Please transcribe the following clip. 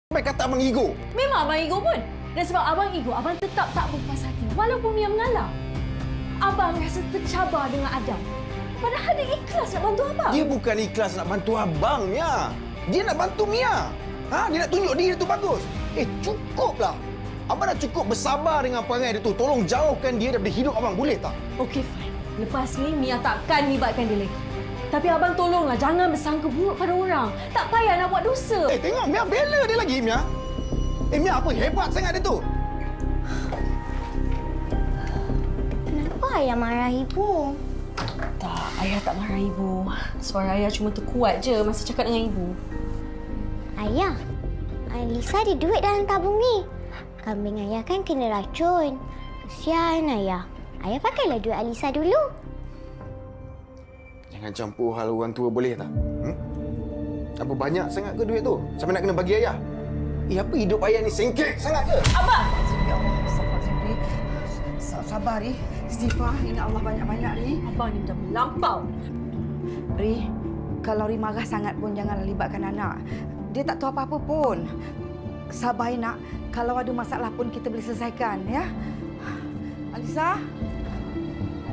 Sampai kata abang ego. Memang abang ego pun. Dan sebab abang ego, abang tetap tak berpuas hati walaupun Mia mengalah. Abang rasa tercabar dengan Adam. Padahal dia ikhlas nak bantu abang. Dia bukan ikhlas nak bantu abang, Mia. Dia nak bantu Mia. Dia nak tunjuk diri tu bagus. Cukuplah. Abang dah cukup bersabar dengan perangai dia tu. Tolong jauhkan dia daripada hidup abang. Boleh tak? Okey, fine. Lepas ni, Mia takkan libatkan dia lagi. Tapi abang tolonglah, jangan bersangka buruk pada orang. Tak payah nak buat dosa. Tengok Mia bela dia lagi, Mia. Mia, apa hebat sangat dia tu? Kenapa ayah marah ibu? Tak, ayah tak marah ibu. Suara ayah cuma terkuat je masa cakap dengan ibu. Ayah, Alisa ada duit dalam tabung ni. Kambing ayah kan kena racun. Kesian ayah. Ayah pakailah duit Alisa dulu. Jangan campur hal orang tua, boleh tak? Apa banyak sangat ke duit tu? Sampai nak kena bagi ayah? Apa hidup ayah ni sengkek sangat ke? Abang! Ya Allah, Astagfirullahaladzim. Sabar, Ri. Istighfar. Ingat Allah banyak-banyak, Ri. Abang ni dah melampau. Ri, kalau Ri marah sangat pun janganlah libatkan anak. Dia tak tahu apa-apa pun. Sabar, nak. Kalau ada masalah pun kita boleh selesaikan, ya? Alisa?